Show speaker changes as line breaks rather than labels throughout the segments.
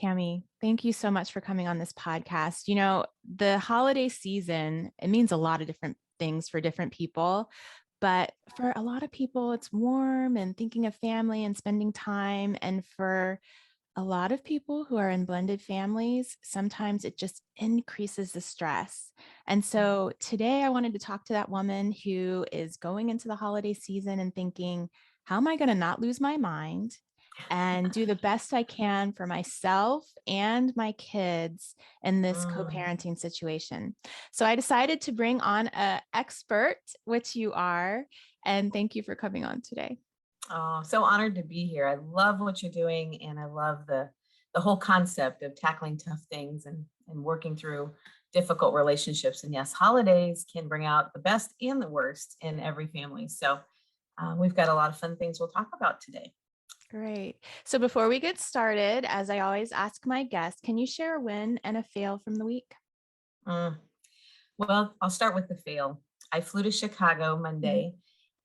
Tammy, thank you so much for coming on this podcast. The holiday season, it means a lot of different things for different people, but for a lot of people, it's warm and thinking of family and spending time. And for a lot of people who are in blended families, sometimes it just increases the stress. And so today I wanted to talk to that woman who is going into the holiday season and thinking, how am I going to not lose my mind and do the best I can for myself and my kids in this
Mm.
co-parenting situation? So I decided to bring on an expert, which you are, and thank you for coming on today.
Oh, so honored to be here. I love what you're doing, and I love the whole concept of tackling tough things and working through difficult relationships. And yes, holidays can bring out the best and the worst in every family. So we've got a lot of fun things we'll talk about today.
Great. So before we get started, as I always ask my guests, can you share a win and a fail from the week?
Mm. Well, I'll start with the fail. I flew to Chicago
Mhm.
Monday,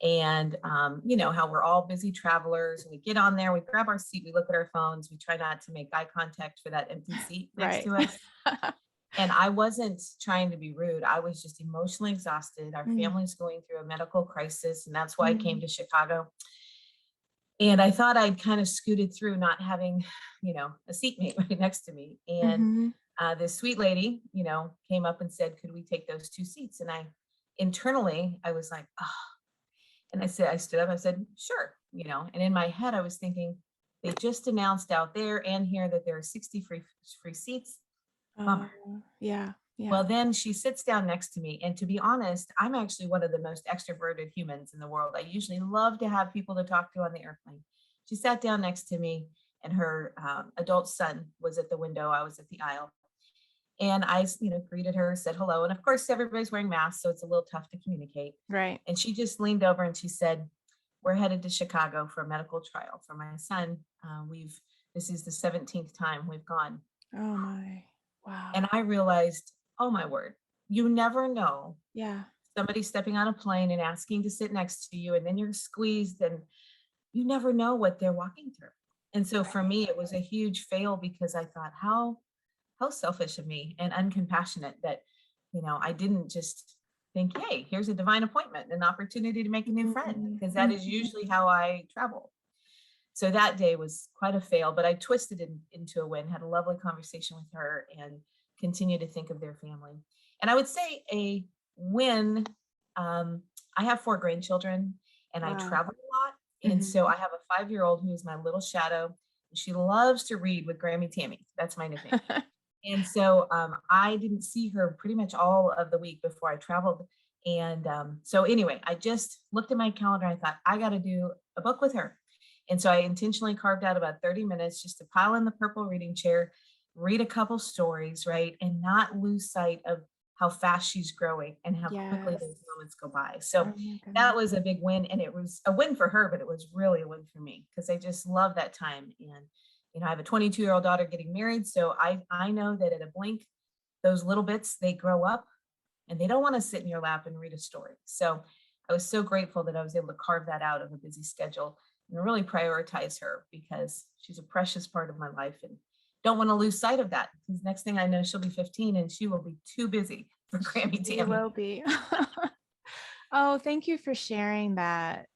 and you know how we're all busy travelers. We get on there, we grab our seat, we look at our phones, we try not to make eye contact for that empty seat next
Right.
to us. And I wasn't trying to be rude. I was just emotionally exhausted. Our
Mm,
family's going through a medical crisis, and that's why I came
mm,
to Chicago. And I thought I'd kind of scooted through not having, a seatmate right next to me. And
mhm.
this sweet lady, came up and said, "Could we take those two seats?" And I internally, I was like, oh, and I stood up, I said, "Sure," and in my head, I was thinking, they just announced out there and here that there are 60 free seats. Bummer.
Yeah,
Well,
yeah.
then she sits down next to me. And to be honest, I'm actually one of the most extroverted humans in the world. I usually love to have people to talk to on the airplane. She sat down next to me, and her adult son was at the window. I was at the aisle. And I, greeted her, said hello. And of course, everybody's wearing masks, so it's a little tough to communicate.
Right.
And she just leaned over and she said, "We're headed to Chicago for a medical trial for my son. This is the 17th time we've gone."
Oh my.
And
Wow.
I realized, oh my word, you never know.
Yeah.
Somebody stepping on a plane and asking to sit next to you, and then you're squeezed, and you never know what they're walking through. And so for
Right.
me, it was a huge fail because I thought, how selfish of me and uncompassionate that, I didn't just think, hey, here's a divine appointment, an opportunity to make a new friend,
Mm,
because that is
mhm.
usually how I travel. So that day was quite a fail, but I twisted it into a win, had a lovely conversation with her, and continue to think of their family. And I would say a win. Um, I have four grandchildren, and I
Wow.
travel a lot. And so
Mhm.
I have a 5-year old who is my little shadow. And she loves to read with Grammy Tammy. That's my nickname. And so I didn't see her pretty much all of the week before I traveled. And so anyway, I just looked at my calendar. I thought, I got to do a book with her. And so I intentionally carved out about 30 minutes just to pile in the purple reading chair, read a couple stories, right? And not lose sight of how fast she's growing and how quickly
Yes.
those moments go by. So
Oh my
that
goodness.
was a big win. And it was a win for her, but it was really a win for me because I just love that time. And I have a 22-year-old daughter getting married. So I know that at a blink, those little bits, they grow up and they don't want to sit in your lap and read a story. So I was so grateful that I was able to carve that out of a busy schedule and really prioritize her because she's a precious part of my life and don't want to lose sight of that because next thing I know, she'll be 15 and she will be too busy for Grammy
She
Tammy.
will be. Oh, thank you for sharing that.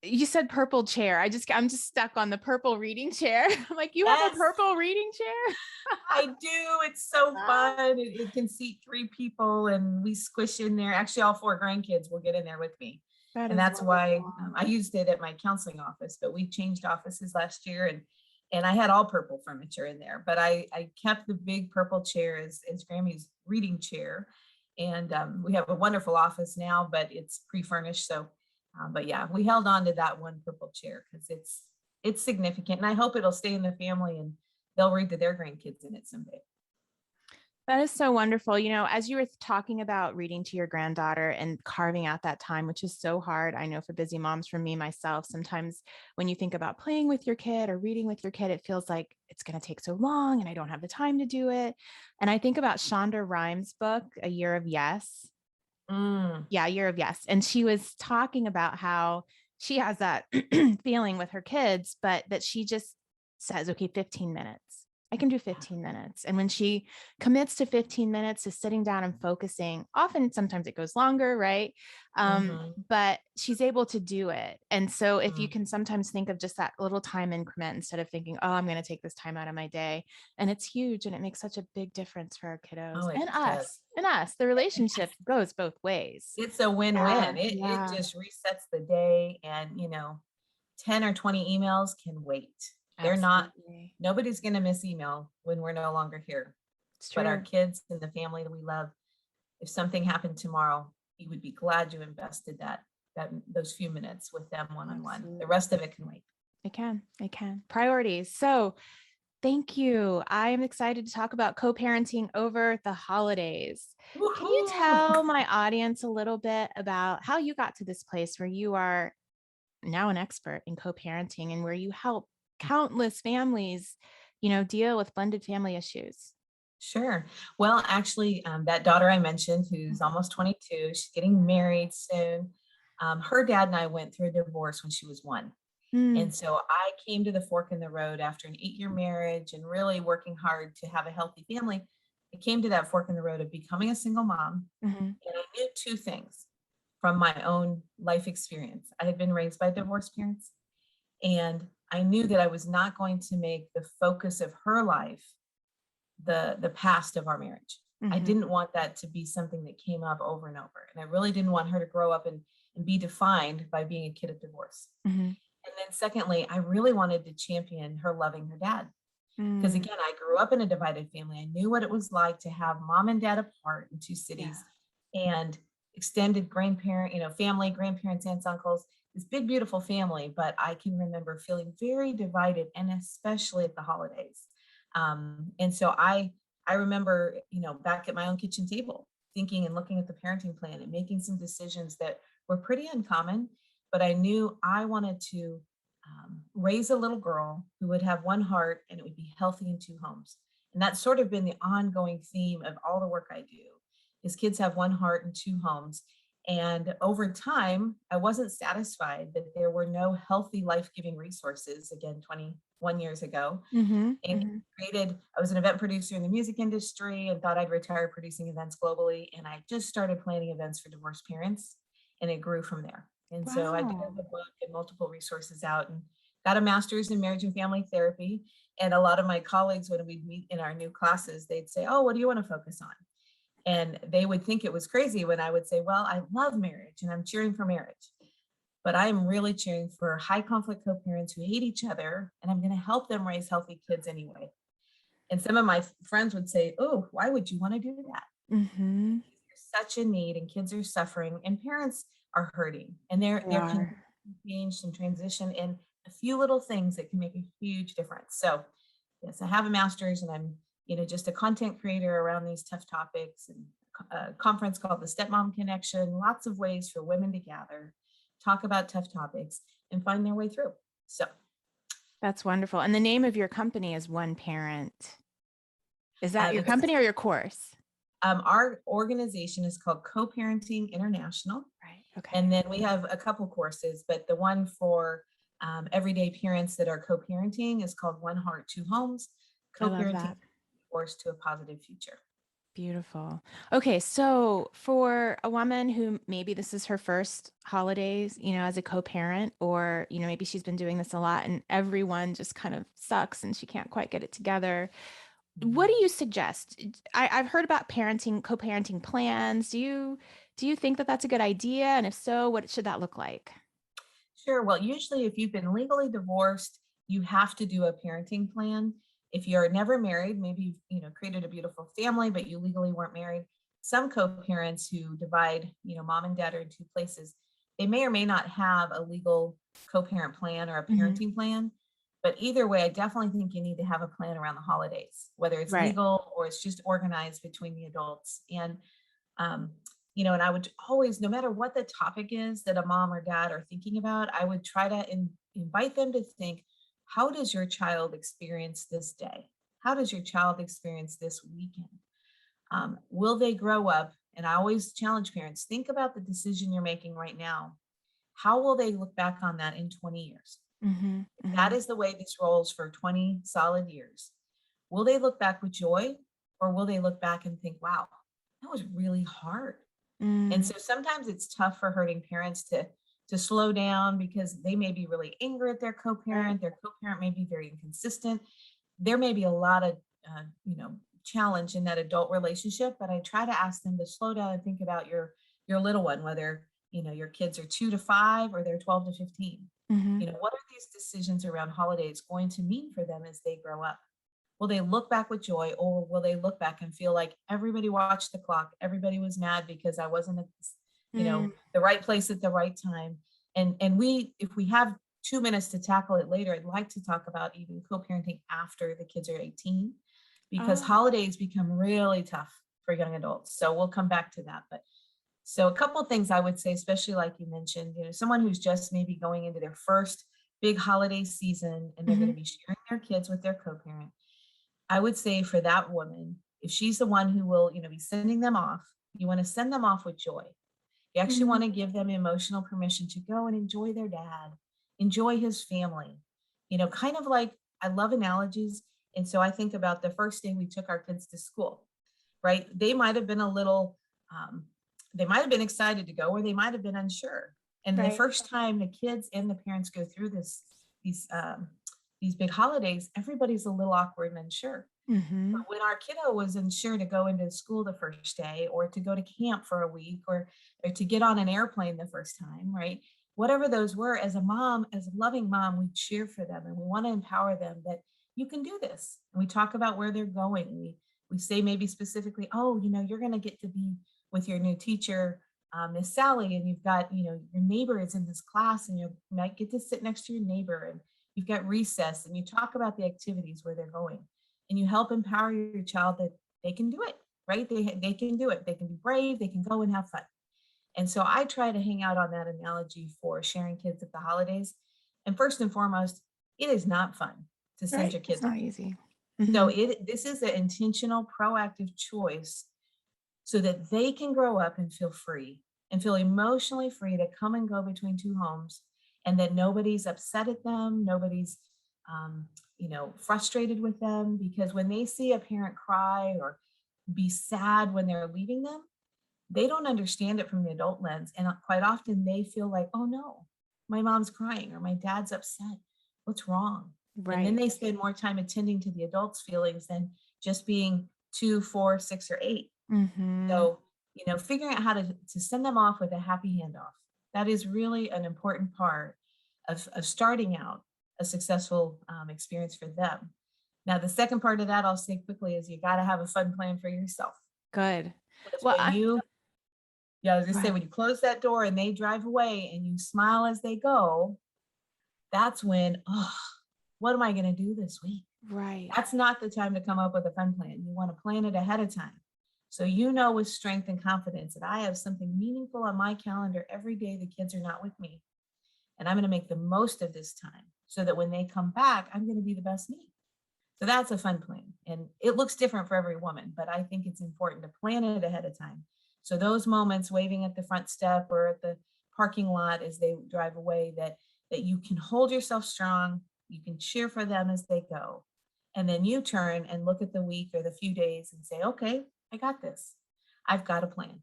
You said purple chair. I'm just stuck on the purple reading chair. I'm like, you have a
Yes,
purple reading chair?
I do. It's so
Ah,
fun. It can seat three people and we squish in there. Actually, all four grandkids will get in there with me.
that
And
is
that's why
wonderful.
I used it at my counseling office, but we changed offices last year and I had all purple furniture in there, but I kept the big purple chair as Grammy's reading chair. And we have a wonderful office now, but it's pre-furnished. So, but yeah, we held on to that one purple chair because it's significant, and I hope it'll stay in the family and they'll read to their grandkids in it someday.
That is so wonderful. As you were talking about reading to your granddaughter and carving out that time, which is so hard. I know for busy moms, for me, myself, sometimes when you think about playing with your kid or reading with your kid, it feels like it's going to take so long and I don't have the time to do it. And I think about Shonda Rhimes' book, A Year of Yes.
Mm,
Yeah, Year of Yes. And she was talking about how she has that feeling with her kids, but that she just says, okay, 15 minutes. I can do 15 minutes. And when she commits to 15 minutes to sitting down and focusing, often sometimes it goes longer, right?
Mhm.
But she's able to do it. And so if you
Mm.
can sometimes think of just that little time increment instead of thinking, oh, I'm going to take this time out of my day. And it's huge and it makes such a big difference for our kiddos
Oh, it
and
does.
us. And us. The relationship goes both ways.
It's a
Yeah.
win-win. It
Yeah.
just resets the day, and, 10 or 20 emails can wait. They're not
Absolutely.
Nobody's gonna miss email when we're no longer here.
It's
But our
true.
kids and the family that we love, if something happened tomorrow, you would be glad you invested those few minutes with them one-on-one. The
Absolutely.
rest of it can wait.
It can. It can. Priorities. So thank you. I am excited to talk about co-parenting over the holidays. Can you
Woohoo!
tell my audience a little bit about how you got to this place where you are now an expert in co-parenting and where you help countless families, deal with blended family issues?
Sure. Well, actually, that daughter I mentioned, who's
Mhm.
almost 22, she's getting married soon. Her dad and I went through a divorce when she was 1.
Mm,
And so I came to the fork in the road after an 8-year marriage and really working hard to have a healthy family. I came to that fork in the road of becoming a single mom.
mhm.
And I knew 2 things from my own life experience. I had been raised by divorced parents, and I knew that I was not going to make the focus of her life the past of our marriage. I
Mhm.
didn't want that to be something that came up over and over. And I really didn't want her to grow up and be defined by being a kid of divorce.
Mhm.
And then secondly, I really wanted to champion her loving her dad. Because
Mm,
again, I grew up in a divided family. I knew what it was like to have mom and dad apart in 2
yeah.
cities and extended grandparent, family, grandparents, aunts, uncles, this big, beautiful family. But I can remember feeling very divided, and especially at the holidays. And so I remember, back at my own kitchen table, thinking and looking at the parenting plan and making some decisions that were pretty uncommon, but I knew I wanted to raise a little girl who would have one heart and it would be healthy in 2 homes. And that's sort of been the ongoing theme of all the work I do is kids have one heart and 2 homes. And over time, I wasn't satisfied that there were no healthy, life-giving resources, again, 21 years ago.
Mhm.
And
Mhm.
I was an event producer in the music industry and thought I'd retire producing events globally. And I just started planning events for divorced parents, and it grew from there. And so I put
Wow.
the book and multiple resources out and got a master's in marriage and family therapy. And a lot of my colleagues, when we'd meet in our new classes, they'd say, "Oh, what do you want to focus on?" And they would think it was crazy when I would say, "Well, I love marriage and I'm cheering for marriage, but I'm really cheering for high conflict co parents who hate each other, and I'm going to help them raise healthy kids anyway." And some of my friends would say, "Oh, why would you want to do that?
Mhm.
There's such a need, and kids are suffering, and parents are hurting, and
They
there can
are.
be change and transition in a few little things that can make a huge difference." So, yes, I have a master's, and I'm just a content creator around these tough topics, and a conference called the Stepmom Connection. Lots of ways for women to gather, talk about tough topics, and find their way through. So,
That's wonderful. And the name of your company is One Parent. Is that your
it's
company or your course?
our organization is called Co-parenting International.
Right. Okay.
And then we have a couple courses, but the one for everyday parents that are co-parenting is called One Heart, 2 Homes,
I love
Co-parenting
that.
Divorce to a Positive Future.
Beautiful. Okay, so for a woman who maybe this is her first holidays, as a co-parent, or, maybe she's been doing this a lot and everyone just kind of sucks and she can't quite get it together. What do
Mhm.
you suggest? I've heard about co-parenting plans. Do you think that that's a good idea? And if so, what should that look like?
Sure. Well, usually if you've been legally divorced, you have to do a parenting plan. If you're never married, maybe you've created a beautiful family, but you legally weren't married. Some co-parents who divide, mom and dad are in 2 places. They may or may not have a legal co-parent plan or a
Mhm.
parenting plan. But either way, I definitely think you need to have a plan around the holidays, whether it's
Right.
legal or it's just organized between the adults. And um, and I would always, no matter what the topic is that a mom or dad are thinking about, I would try to invite them to think, how does your child experience this day? How does your child experience this weekend? Will they grow up? And I always challenge parents, think about the decision you're making right now. How will they look back on that in 20 years?
Mm-hmm.
That
Mm-hmm.
is the way this rolls for 20 solid years. Will they look back with joy, or will they look back and think, wow, that was really hard? And
Mm.
so sometimes it's tough for hurting parents to slow down because they may be really angry at their
Right.
co-parent. Their co-parent may be very inconsistent. There may be a lot of challenge in that adult relationship, but I try to ask them to slow down and think about your little one, whether your kids are 2 to 5 or they're 12 to 15.
Mm-hmm.
What are these decisions around holidays going to mean for them as they grow up? Will they look back with joy, or will they look back and feel like everybody watched the clock, everybody was mad because I wasn't at
Mm.
the right place at the right time? And we, if we have 2 minutes to tackle it later, I'd like to talk about even co-parenting after the kids are 18, because
Oh.
holidays become really tough for young adults. So we'll come back to that. But so a couple of things I would say, especially like you mentioned, someone who's just maybe going into their first big holiday season and they're going
Mm-hmm.
to be sharing their kids with their co-parent. I would say for that woman, if she's the one who will, be sending them off, you want to send them off with joy. You actually
Mm-hmm.
want to give them emotional permission to go and enjoy their dad, enjoy his family. Kind of like, I love analogies. And so I think about the first day we took our kids to school, right? They might have been a little, um, they might have been excited to go, or they might have been unsure. And the
Right.
first time the kids and the parents go through these, um, these big holidays, everybody's a little awkward and unsure.
Mm-hmm.
But when our kiddo was unsure to go into school the first day, or to go to camp for a week, or to get on an airplane the first time, right? Whatever those were, as a mom, as a loving mom, we cheer for them and we want to empower them that you can do this. And we talk about where they're going. We say maybe specifically, oh, you're going to get to be with your new teacher, Miss Sally, and you've got, your neighbor is in this class, and you might get to sit next to your neighbor, and you've got recess, and you talk about the activities where they're going, and you help empower your child that they can do it, right? They can do it. They can be brave. They can go and have fun. And so I try to hang out on that analogy for sharing kids at the holidays. And first and foremost, it is not fun to send
Right.
your
It's
kids
not
off.
easy.
So
Mm-hmm.
this is an intentional, proactive choice so that they can grow up and feel free, and feel emotionally free to come and go between two homes, and that nobody's upset at them, nobody's um, frustrated with them, because when they see a parent cry or be sad when they're leaving them, they don't understand it from the adult lens, and quite often they feel like, oh no, my mom's crying or my dad's upset, what's wrong? And then
Right.
they spend more time attending to the adults feelings than just being 2, 4, 6, or 8.
Mm-hmm.
So, figuring out how to send them off with a happy handoff. That is really an important part of starting out a successful experience for them. Now, the second part of that I'll say quickly is you got to have a fun plan for yourself.
Good.
Because
Well,
when you, yeah, I was
go
just say,
ahead.
when you close that door and they drive away and you smile as they go, that's when, oh, what am I going to do this week?
Right.
That's not the time to come up with a fun plan. You want to plan it ahead of time. So with strength and confidence that I have something meaningful on my calendar every day the kids are not with me. And I'm going to make the most of this time so that when they come back, I'm going to be the best me. So that's a fun plan. And it looks different for every woman, but I think it's important to plan it ahead of time. So those moments waving at the front step or at the parking lot as they drive away, that you can hold yourself strong, you can cheer for them as they go. And then you turn and look at the week or the few days and say, okay, I got this. I've got a plan.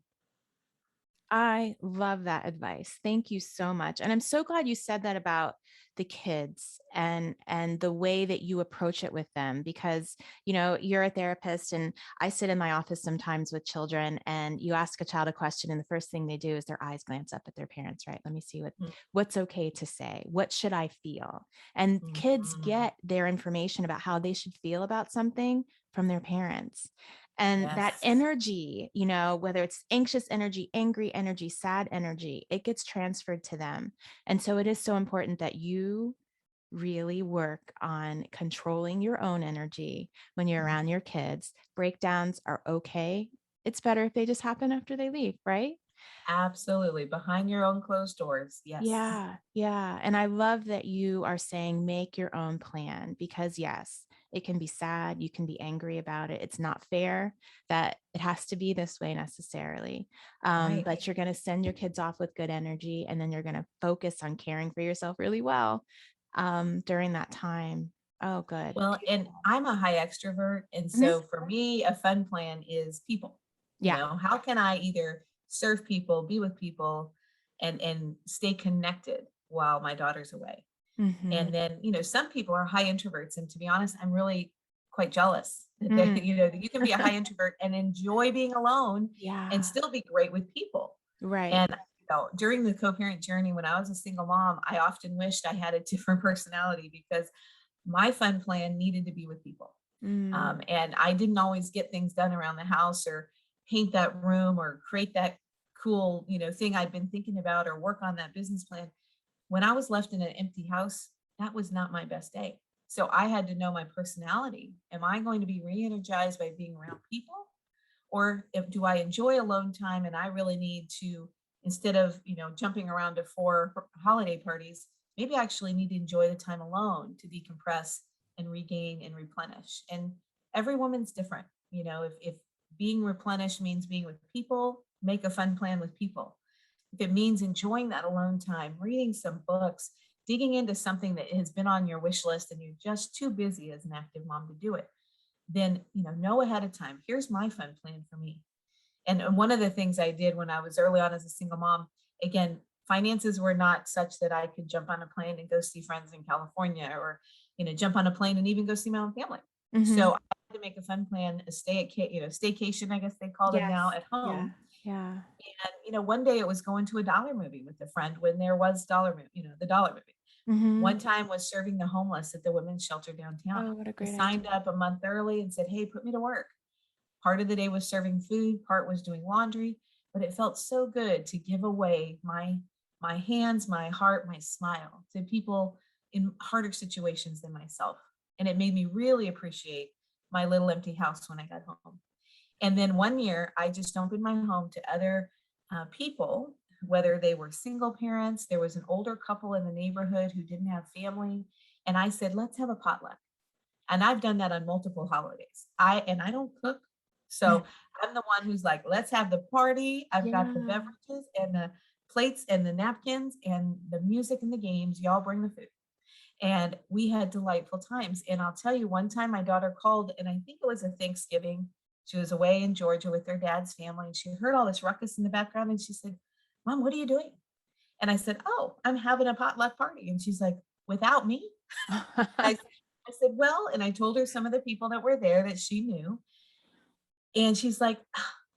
I love that advice. Thank you so much. And I'm so glad you said that about the kids and the way that you approach it with them, because you're a therapist and I sit in my office sometimes with children, and you ask a child a question and the first thing they do is their eyes glance up at their parents, right? Let me see what's okay to say. What should I feel? And kids
Mm-hmm.
get their information about how they should feel about something from their parents. And that
Yes,
energy, whether it's anxious energy, angry energy, sad energy, it gets transferred to them. And so it is so important that you really work on controlling your own energy when you're around your kids. Breakdowns are okay. It's better if they just happen after they leave, right?
absolutely. Behind your own closed doors. Yes.
Yeah, yeah. And I love that you are saying make your own plan, because, yes, it can be sad. You can be angry about it. It's not fair that it has to be this way necessarily.
Right.
But you're going to send your kids off with good energy, and then you're going to focus on caring for yourself really well. during that time. Oh, good.
Well, and I'm a high extrovert. And
Mhm.
so for me, a fun plan is people.
Yeah.
How can I either serve people, be with people, and stay connected while my daughter's away?
Mhm.
And then, some people are high introverts. And to be honest, I'm really quite jealous that
Mm.
that you can be a high introvert and enjoy being alone and
Yeah.
still be great with people.
Right.
And during the co-parent journey, when I was a single mom, I often wished I had a different personality because my fun plan needed to be with people.
Mm.
And I didn't always get things done around the house or paint that room or create that cool, thing I'd been thinking about or work on that business plan. When I was left in an empty house, that was not my best day. So I had to know my personality. Am I going to be re-energized by being around people? Or do I enjoy alone time and I really need to, instead of, jumping around to 4 holiday parties, maybe I actually need to enjoy the time alone to decompress and regain and replenish. And every woman's different. If being replenished means being with people, make a fun plan with people. If it means enjoying that alone time, reading some books, digging into something that has been on your wish list and you're just too busy as an active mom to do it, then know ahead of time. Here's my fun plan for me. And one of the things I did when I was early on as a single mom, again, finances were not such that I could jump on a plane and go see friends in California or, jump on a plane and even go see my own family.
Mhm.
So I had to make a fun plan, a staycation, I guess they call them now,
Yes.
at
Yeah.
home.
Yeah.
And, one day it was going to a dollar movie with a friend when there was the dollar movie.
Mhm.
One time was serving the homeless at the women's shelter downtown.
Oh, what a
I
great idea.
signed up a month early and said, hey, put me to work. Part of the day was serving food, part was doing laundry, but it felt so good to give away my hands, my heart, my smile to people in harder situations than myself. And it made me really appreciate my little empty house when I got home. And then one year, I just opened my home to other people, whether they were single parents. There was an older couple in the neighborhood who didn't have family. And I said, let's have a potluck. And I've done that on multiple holidays. I don't cook. So I'm the one who's like, let's have the party. I've got the
Yeah.
beverages and the plates and the napkins and the music and the games. Y'all bring the food. And we had delightful times. And I'll tell you, one time my daughter called, and I think it was a Thanksgiving. She was away in Georgia with her dad's family, and she heard all this ruckus in the background. And she said, Mom, what are you doing? And I said, oh, I'm having a potluck party. And she's like, without me? I, I said, well, and I told her some of the people that were there that she knew. And she's like,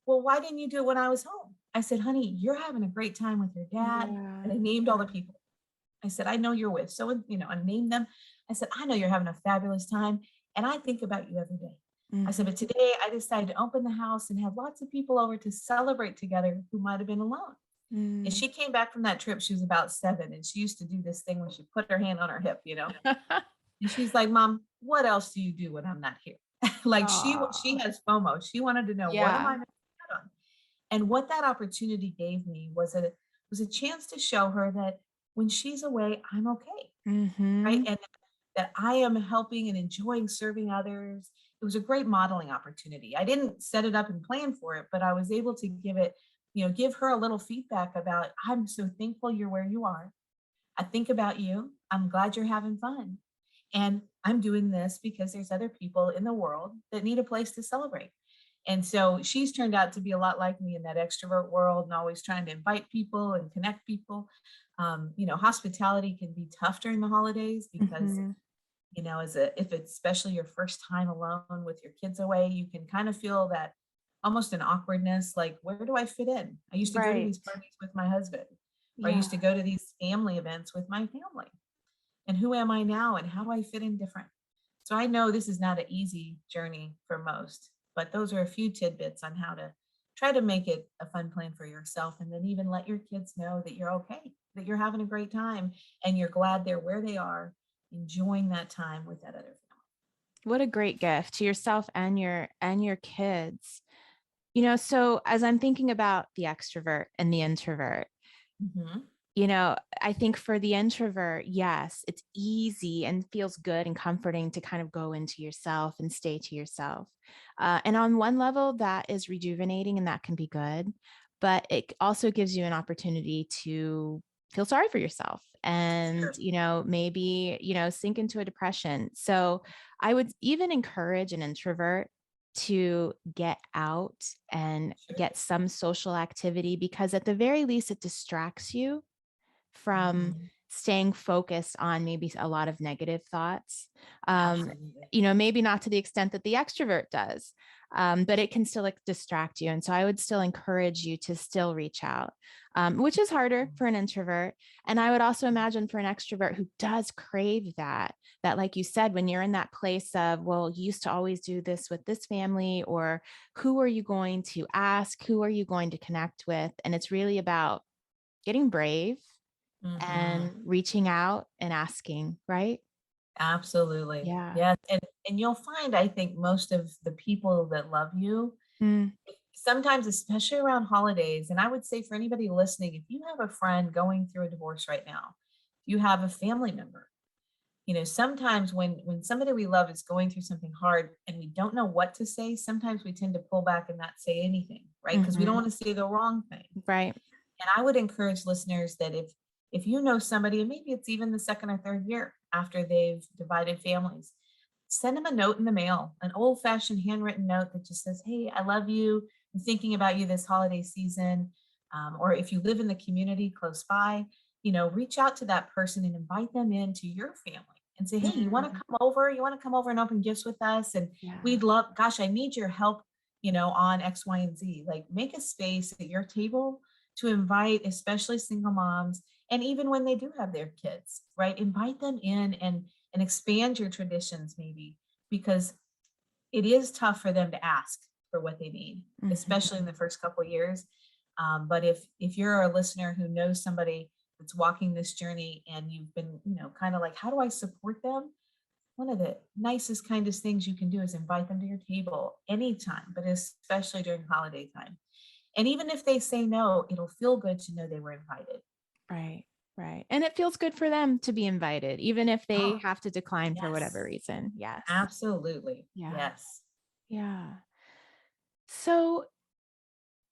well, why didn't you do it when I was home? I said, honey, you're having a great time with your dad.
Yeah.
And I named all the people. I said, I know you're with. So, I named them. I said, I know you're having a fabulous time. And I think about you every day. I said,
Mhm.
but today I decided to open the house and have lots of people over to celebrate together who might have been alone. And
Mm.
she came back from that trip. She was about 7. And she used to do this thing where she put her hand on her hip. And she's like, Mom, what else do you do when I'm not here? Like she
Aw.
has FOMO. She wanted to know, what am
Yeah.
I missing out on? And what that opportunity gave me was a chance to show her that when she's away, I'm okay. Right.
Mhm.
And that I am helping and enjoying serving others. It was a great modeling opportunity. I didn't set it up and plan for it, but I was able to give her a little feedback about, I'm so thankful you're where you are. I think about you. I'm glad you're having fun. And I'm doing this because there's other people in the world that need a place to celebrate. And so she's turned out to be a lot like me in that extrovert world and always trying to invite people and connect people. Hospitality can be tough during the holidays because,
Mhm.
if it's especially your first time alone with your kids away, you can kind of feel that almost an awkwardness, like, where do I fit in? I used to go to
Right.
these parties with my husband, or I
Yeah.
used to go to these family events with my family. And who am I now? And how do I fit in different? So I know this is not an easy journey for most, but those are a few tidbits on how to try to make it a fun plan for yourself. And then even let your kids know that you're okay, that you're having a great time and you're glad they're where they are, enjoying that time with that other
What a great gift to yourself and your kids. So as I'm thinking about the extrovert and the introvert,
family.
I think for the introvert, yes, it's easy and feels good and comforting to kind of go into yourself and stay to yourself. And on one level, that is rejuvenating and that can be good, but it also gives you an opportunity to feel sorry for yourself and,
Sure.
maybe, sink into a depression. So I would even encourage an introvert to get out and
Sure.
get some social activity, because at the very least, it distracts you from
Mhm.
staying focused on maybe a lot of negative thoughts. Um,
Absolutely.
Maybe not to the extent that the extrovert does, but it can still like distract you. And so I would still encourage you to still reach out, which is harder for an introvert. And I would also imagine for an extrovert who does crave that, like you said, when you're in that place of, well, you used to always do this with this family, or who are you going to ask? Who are you going to connect with? And it's really about getting brave
Mhm.
and reaching out and asking, right?
Absolutely.
Yeah.
Yes, and you'll find, I think, most of the people that love you,
Mm,
sometimes, especially around holidays, and I would say for anybody listening, if you have a friend going through a divorce right now, if you have a family member, sometimes when somebody we love is going through something hard and we don't know what to say, sometimes we tend to pull back and not say anything, right? Because we don't
mhm.
want to say the wrong thing.
Right.
And I would encourage listeners that if you know somebody, and maybe it's even the second or third year after they've divided families, send them a note in the mail, an old-fashioned handwritten note that just says, "Hey, I love you. I'm thinking about you this holiday season." Or if you live in the community close by, reach out to that person and invite them into your family and say, "Hey, you want to
Mm,
come over? You want to come over and open gifts with us? And
yeah.
we'd love, gosh, I need your help, on X, Y, and Z." Like, make a space at your table to invite, especially single moms, and even when they do have their kids, right? Invite them in and expand your traditions maybe, because it is tough for them to ask for what they need,
Mhm.
especially in the first couple of years. But if you're a listener who knows somebody that's walking this journey and you've been, kind of like, how do I support them? One of the nicest, kindest things you can do is invite them to your table anytime, but especially during holiday time. And even if they say no, it'll feel good to know they were invited.
Right. Right. And it feels good for them to be invited, even if they
Oh,
have to decline for whatever
yes,
reason. Yes.
absolutely.
Yeah.
Yes.
Yeah. So,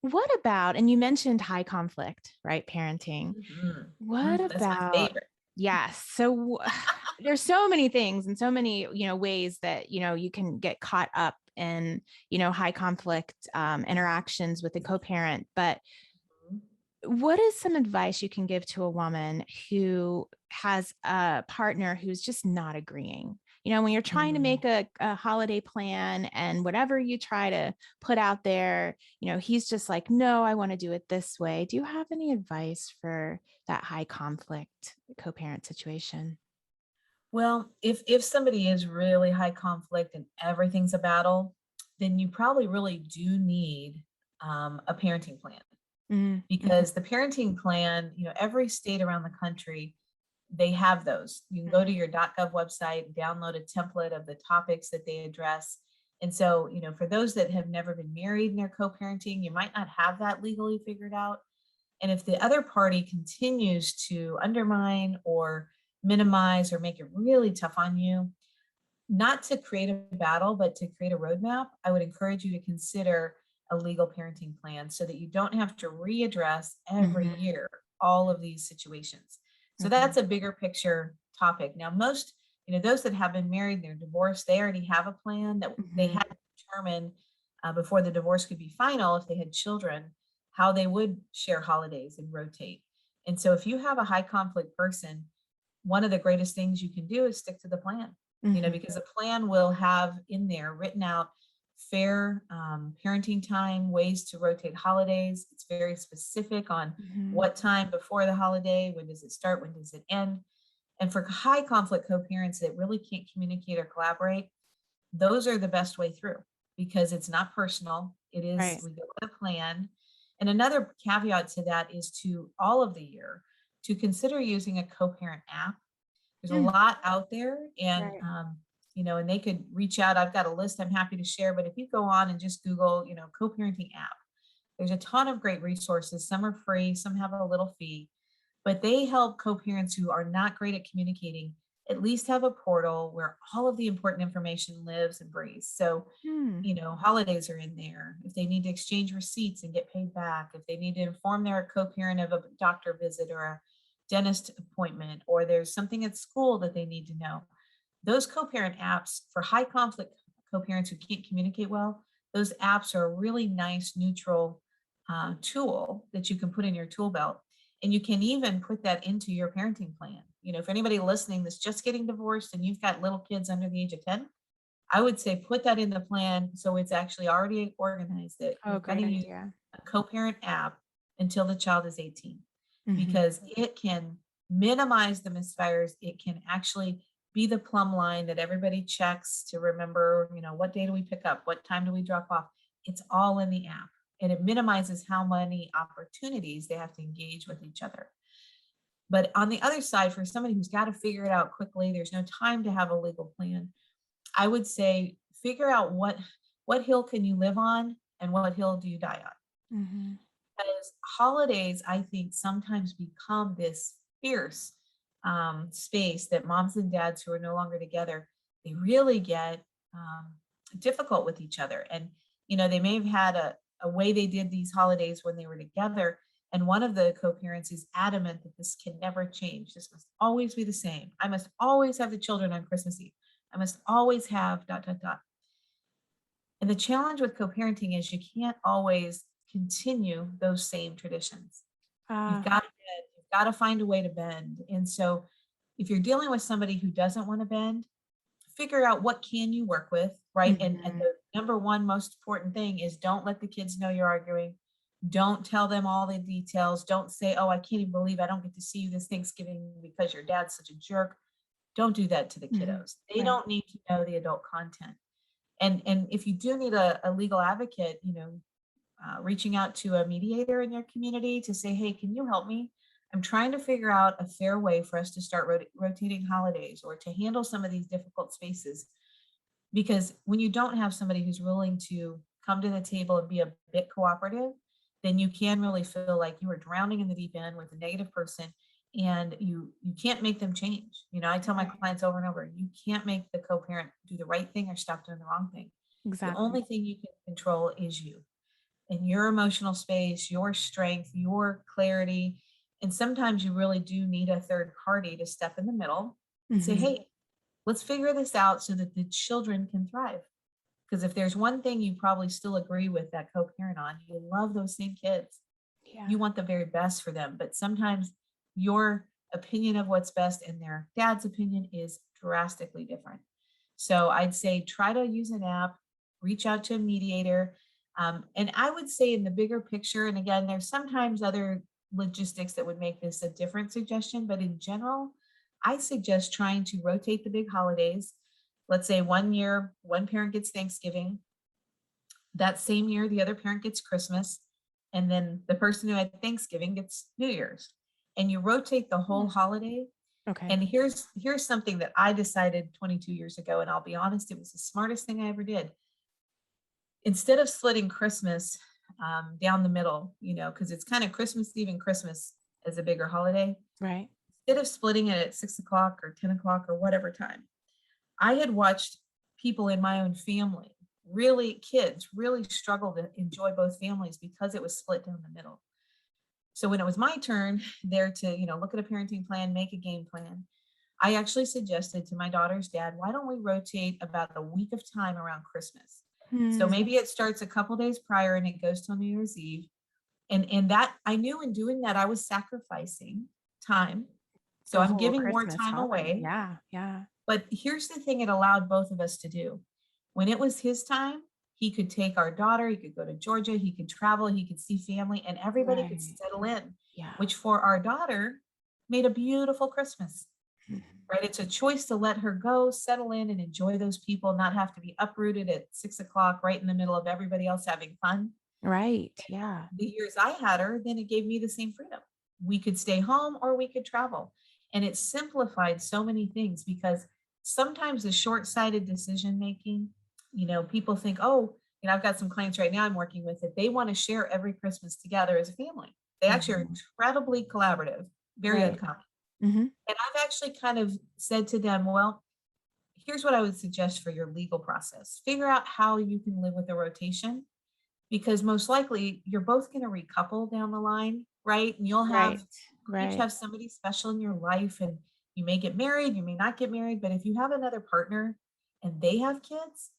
what about, and you mentioned high conflict, right? Parenting.
Mhm.
What
That's my
about,
favorite.
yes. So there's so many things and so many, ways that, you can get caught up in, high conflict interactions with a co-parent. But
Mhm.
what is some advice you can give to a woman who has a partner who's just not agreeing? When you're trying to
Mm.
make a holiday plan and whatever you try to put out there, he's just like, no, I want to do it this way. Do you have any advice for that high conflict co-parent situation?
Well, if somebody is really high conflict and everything's a battle, then you probably really do need a parenting plan,
Mm-hmm.
because the parenting plan, every state around the country, they have those. You can go to your .gov website, download a template of the topics that they address. And so, for those that have never been married and they're co-parenting, you might not have that legally figured out. And if the other party continues to undermine or minimize or make it really tough on you, not to create a battle, but to create a roadmap, I would encourage you to consider a legal parenting plan so that you don't have to readdress every
Mm-hmm.
year all of these situations. So
Okay.
that's a bigger picture topic. Now, most, those that have been married, they're divorced, they already have a plan that they
Mm-hmm.
had to determine before the divorce could be final, if they had children, how they would share holidays and rotate. And so if you have a high conflict person, one of the greatest things you can do is stick to the plan,
Mm-hmm.
because a plan will have in there written out fair parenting time, ways to rotate holidays. It's very specific on
Mm-hmm.
what time before the holiday, when does it start, when does it end. And for high conflict co-parents that really can't communicate or collaborate, those are the best way through, because it's not personal. It is,
Right.
we go with a plan. And another caveat to that is to all of the year to consider using a co-parent app. There's a
Mm,
lot out there, and
right.
and they could reach out. I've got a list I'm happy to share, but if you go on and just Google, co-parenting app, there's a ton of great resources. Some are free, some have a little fee, but they help co-parents who are not great at communicating at least have a portal where all of the important information lives and breathes. So,
Hmm.
holidays are in there. If they need to exchange receipts and get paid back, if they need to inform their co-parent of a doctor visit or dentist appointment, or there's something at school that they need to know. Those co-parent apps for high conflict co-parents who can't communicate well, those apps are a really nice neutral tool that you can put in your tool belt. And you can even put that into your parenting plan. You know, if anybody listening that's just getting divorced and you've got little kids under the age of 10, I would say put that in the plan so it's actually already organized that
Oh,
you're going
great
to use
idea.
a co-parent app until the child is 18,
Mhm.
because it can minimize the misfires. It can actually be the plumb line that everybody checks to remember, you know, what day do we pick up? What time do we drop off? It's all in the app, and it minimizes how many opportunities they have to engage with each other. But on the other side, for somebody who's got to figure it out quickly, there's no time to have a legal plan. I would say figure out what hill can you live on and what hill do you die on.
Mhm.
Because holidays, I think, sometimes become this fierce space that moms and dads who are no longer together, they really get difficult with each other. And, you know, they may have had a way they did these holidays when they were together. And one of the co-parents is adamant that this can never change. This must always be the same. I must always have the children on Christmas Eve. I must always have dot, dot, dot. And the challenge with co-parenting is you can't always continue those same traditions. You've
Ah.
got to bend, you've got to find a way to bend. And so if you're dealing with somebody who doesn't want to bend, figure out what can you work with, right? And
Mhm.
the number one most important thing is don't let the kids know you're arguing. Don't tell them all the details. Don't say, oh, I can't even believe I don't get to see you this Thanksgiving because your dad's such a jerk. Don't do that to the
Mhm.
kiddos. They
Right.
don't need to know the adult content. And if you do need a legal advocate, you know, reaching out to a mediator in your community to say, hey, can you help me? I'm trying to figure out a fair way for us to start rotating holidays or to handle some of these difficult spaces. Because when you don't have somebody who's willing to come to the table and be a bit cooperative, then you can really feel like you are drowning in the deep end with a negative person, and you can't make them change. You know, I tell my
Right.
clients over and over, you can't make the co-parent do the right thing or stop doing the wrong thing. The
Exactly.
only thing you can control is you and your emotional space, your strength, your clarity. And sometimes you really do need a third party to step in the middle and say,
Mhm.
hey, let's figure this out so that the children can thrive. Because if there's one thing you probably still agree with that co-parent on, you love those same kids.
Yeah.
You want the very best for them. But sometimes your opinion of what's best and their dad's opinion is drastically different. So I'd say try to use an app, reach out to a mediator. And I would say in the bigger picture, and again, there's sometimes other logistics that would make this a different suggestion, but in general, I suggest trying to rotate the big holidays. Let's say one year, one parent gets Thanksgiving. That same year, the other parent gets Christmas. And then the person who had Thanksgiving gets New Year's. And you rotate the whole
Hmm.
holiday.
Okay.
And here's something that I decided 22 years ago, and I'll be honest, it was the smartest thing I ever did. Instead of splitting Christmas down the middle, you know, because it's kind of Christmas Eve and Christmas as a bigger holiday,
Right.
instead of splitting it at 6 o'clock or 10 o'clock or whatever time, I had watched people in my own family, really kids, really struggle to enjoy both families because it was split down the middle. So when it was my turn there to, you know, look at a parenting plan, make a game plan, I actually suggested to my daughter's dad, why don't we rotate about a week of time around Christmas? So
Hmm.
maybe it starts a couple days prior and it goes till New Year's Eve. And that I knew in doing that I was sacrificing time. So
The
I'm
whole
giving more
Christmas
time
holiday.
away.
Yeah. Yeah.
But here's the thing it allowed both of us to do. When it was his time, he could take our daughter, he could go to Georgia, he could travel, he could see family, and everybody could
Right.
settle in,
Yeah.
which for our daughter made a beautiful Christmas,
Mhm.
right? It's a choice to let her go, settle in, and enjoy those people, not have to be uprooted at 6 o'clock right in the middle of everybody else having fun.
Right. Yeah.
The years I had her, then it gave me the same freedom. We could stay home or we could travel. And it simplified so many things because sometimes the short sighted decision making, you know, people think, oh, you know, I've got some clients right now I'm working with that they want to share every Christmas together as a family. They actually are
Mhm.
incredibly collaborative, very
Right.
uncommon.
Mhm.
And I've actually kind of said to them, well, here's what I would suggest for your legal process. Figure out how you can live with a rotation because most likely you're both going to recouple down the line, right? And you'll
Right.
have each
Right.
have somebody special in your life, and you may get married, you may not get married, but if you have another partner and they have kids,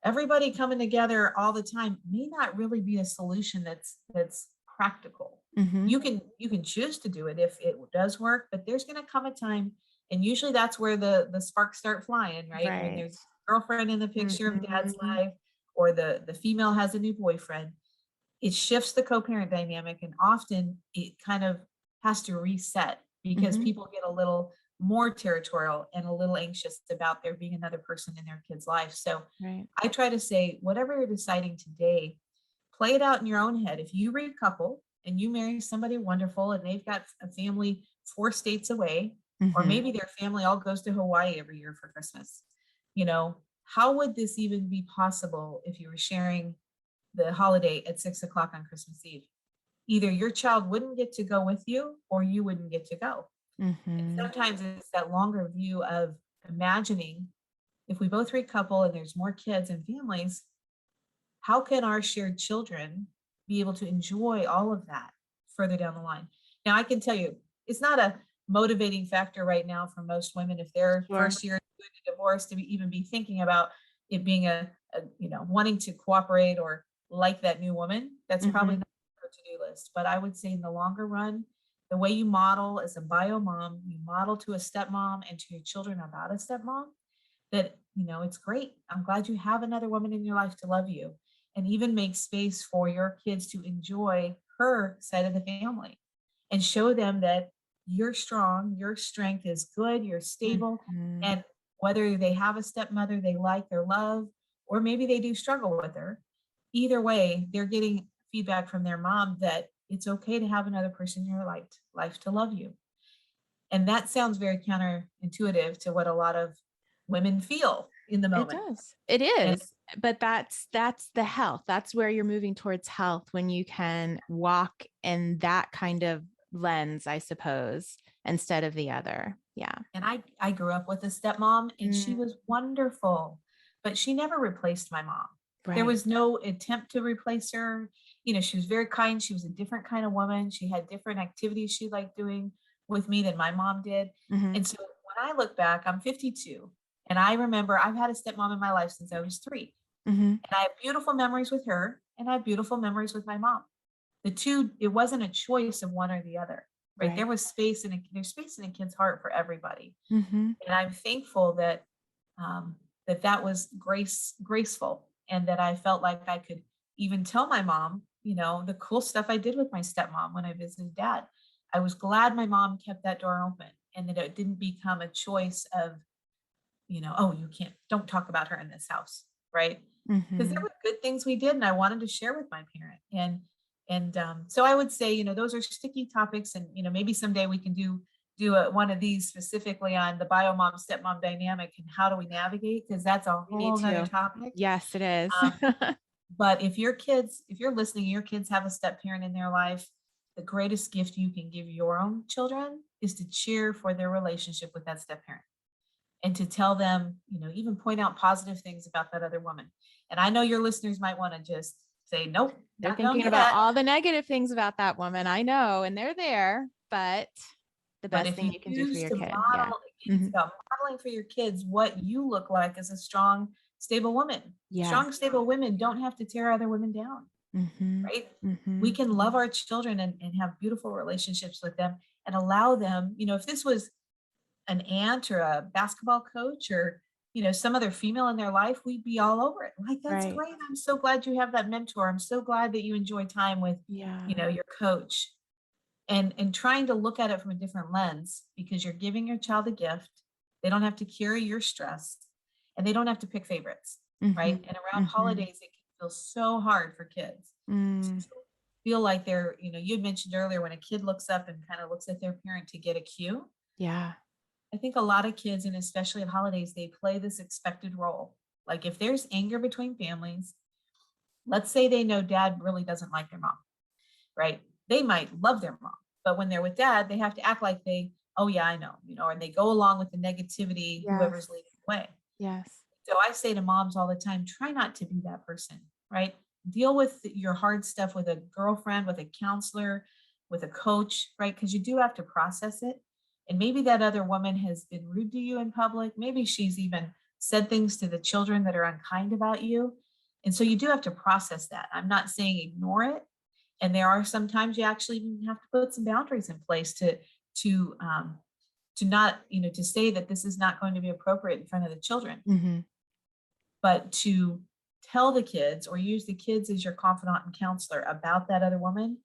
everybody coming together all the time may not really be a solution that's practical.
Mm-hmm.
You can choose to do it if it does work, but there's going to come a time, and usually that's where the sparks start flying, right? When
Right.
there's a girlfriend in the picture of dad's
Mm-hmm.
life, or the female has a new boyfriend, it shifts the co-parent dynamic, and often it kind of has to reset because
Mm-hmm.
people get a little more territorial and a little anxious about there being another person in their kid's life. So
Right.
I try to say, whatever you're deciding today, play it out in your own head. If you recouple and you marry somebody wonderful and they've got a family 4 states away, or
Mm-hmm.
maybe their family all goes to Hawaii every year for Christmas, you know, how would this even be possible if you were sharing the holiday at 6 o'clock on Christmas Eve? Either your child wouldn't get to go with you or you wouldn't get to go. And
Mm-hmm.
sometimes it's that longer view of imagining, if we both recouple and there's more kids and families, how can our shared children be able to enjoy all of that further down the line? Now, I can tell you, it's not a motivating factor right now for most women if their
Sure.
first year doing a divorce to even be thinking about it being wanting to cooperate or like that new woman. That's
Mm-hmm.
probably not on the to-do list. But I would say in the longer run, the way you model as a bio mom, you model to a stepmom and to your children about a stepmom, that, it's great. I'm glad you have another woman in your life to love you, and even make space for your kids to enjoy her side of the family and show them that you're strong, your strength is good, you're stable.
Mm-hmm.
And whether they have a stepmother they like or love, or maybe they do struggle with her, either way, they're getting feedback from their mom that it's okay to have another person in your life to love you. And that sounds very counterintuitive to what a lot of women feel in the
It
moment.
does. It
And
is. But that's the health. That's where you're moving towards health when you can walk in that kind of lens, I suppose, instead of the other. Yeah.
and I grew up with a stepmom, and she
Mm,
was wonderful, but she never replaced my mom. There
right.
was no attempt to replace her. She was very kind. She was a different kind of woman. She had different activities she liked doing with me than my mom did.
Mm-hmm.
And so when I look back, I'm 52, and I remember I've had a stepmom in my life since I was 3.
Mm-hmm.
And I have beautiful memories with her, and I have beautiful memories with my mom. The two, it wasn't a choice of one or the other, right?
Right.
There was space there's space in a kid's heart for everybody.
Mm-hmm.
And I'm thankful that that was graceful, and that I felt like I could even tell my mom, the cool stuff I did with my stepmom when I visited dad. I was glad my mom kept that door open, and that it didn't become a choice of, oh, you can't, don't talk about her in this house, right? Because there
Mm-hmm.
were good things we did, and I wanted to share with my parent. So I would say, those are sticky topics, and maybe someday we can do one of these specifically on the bio mom stepmom dynamic and how do we navigate, because that's a
We need
whole nother
to.
topic.
Yes, it is.
Um, but if you're listening, your kids have a step parent in their life, the greatest gift you can give your own children is to cheer for their relationship with that step parent, and to tell them, even point out positive things about that other woman. And I know your listeners might want to just say, nope,
They're
don't
thinking
do
about
that.
all the negative things about that woman. I know, and they're there, but the
But
best
if
thing
you
you can do for
choose
your
to
kid. Yeah.
model, again, it's
Mm-hmm.
about modeling for your kids what you look like as a strong, stable woman.
Yes.
Strong, stable women don't have to tear other women down,
Mm-hmm.
right? We
Mm-hmm.
can love our children and have beautiful relationships with them, and allow them, if this was an aunt or a basketball coach, or some other female in their life, we'd be all over it. Like, that's
Right.
great. I'm so glad you have that mentor. I'm so glad that you enjoy time with,
Yeah.
your coach. And trying to look at it from a different lens, because you're giving your child a gift. They don't have to carry your stress, and they don't have to pick favorites,
Mm-hmm.
right? And around
Mm-hmm.
holidays, it can feel so hard for kids to
Mm.
feel like they're, you had mentioned earlier, when a kid looks up and kind of looks at their parent to get a cue.
Yeah.
I think a lot of kids, and especially at holidays, they play this expected role. Like, if there's anger between families, let's say they know dad really doesn't like their mom, right? They might love their mom, but when they're with dad, they have to act like oh yeah, I know, and they go along with the negativity,
Yes.
whoever's leading the way.
Yes.
So I say to moms all the time, try not to be that person, right? Deal with your hard stuff with a girlfriend, with a counselor, with a coach, right? Because you do have to process it. And maybe that other woman has been rude to you in public. Maybe she's even said things to the children that are unkind about you. And so you do have to process that. I'm not saying ignore it. And there are sometimes you actually even have to put some boundaries in place to not, to say that this is not going to be appropriate in front of the children,
Mm-hmm.
but to tell the kids or use the kids as your confidant and counselor about that other woman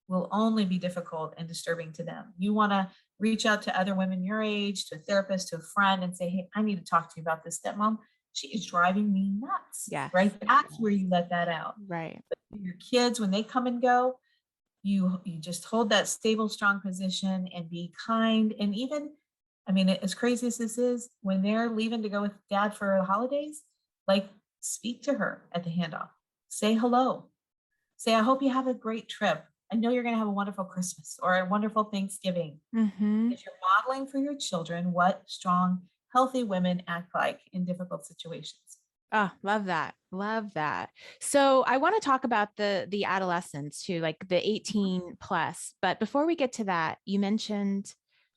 will only be difficult and disturbing to them. You want to reach out to other women your age, to a therapist, to a friend, and say, hey, I need to talk to you about this stepmom. She is driving me nuts,
Yes.
right? That's where you let that out.
Right.
But your kids, when they come and go, you just hold that stable, strong position and be kind. And even, I mean, as crazy as this is, when they're leaving to go with dad for the holidays, like speak to her at the handoff, say hello, say, I hope you have a great trip. I know you're going to have a wonderful Christmas or a wonderful Thanksgiving.
Mm-hmm.
If you're modeling for your children what strong, healthy women act like in difficult situations.
Oh, love that. Love that. So I want to talk about the adolescents too, like the 18 plus. But before we get to that, you mentioned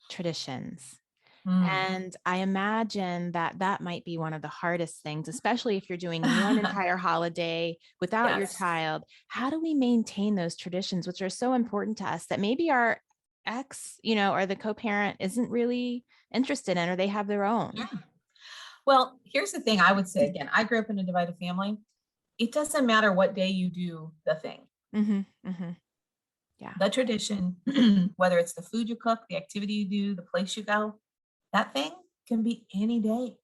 traditions.
Mm.
And I imagine that that might be one of the hardest things, especially if you're doing one entire holiday without your
Yes.
child. How do we maintain those traditions, which are so important to us that maybe our ex, or the co-parent isn't really interested in, or they have their own?
Sure. Well, here's the thing I would say again, I grew up in a divided family. It doesn't matter what day you do the thing,
Mm-hmm, mm-hmm. Yeah.
the tradition, whether it's the food you cook, the activity you do, the place you go, that thing can be any day.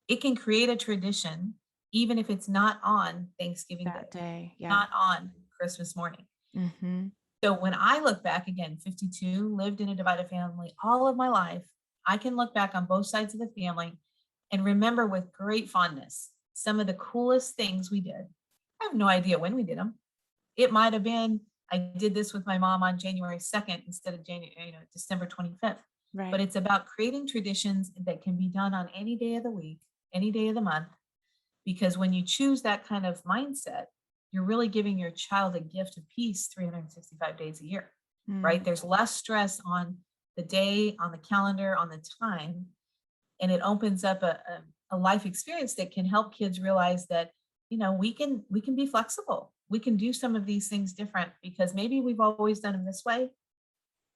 It can create a tradition, even if it's not on Thanksgiving Day,
That day. Yeah.
not on Christmas morning.
Mm-hmm.
So when I look back again, 52, lived in a divided family all of my life, I can look back on both sides of the family and remember with great fondness some of the coolest things we did. I have no idea when we did them. It might have been I did this with my mom on January 2nd instead of December 25th. But
Right.
it's about creating traditions that can be done on any day of the week, any day of the month, because when you choose that kind of mindset, you're really giving your child a gift of peace 365 days a year, right?
Mm.
There's less stress on the day, on the calendar, on the time, and it opens up a life experience that can help kids realize that we can be flexible, we can do some of these things different because maybe we've always done them this way,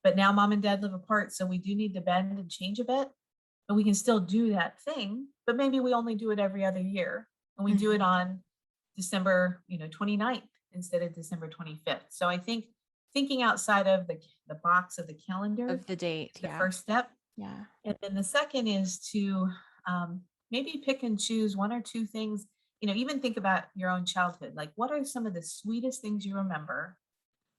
but now mom and dad live apart, so we do need to bend and change a bit, but we can still do that thing, but maybe we only do it every other year and we do it
Mhm.
on December 29th instead of December 25th. So I think thinking outside of the box of the calendar
Of the date.
is the
Yeah.
first step.
Yeah.
And then the second is to maybe pick and choose one or two things, even think about your own childhood. Like, what are some of the sweetest things you remember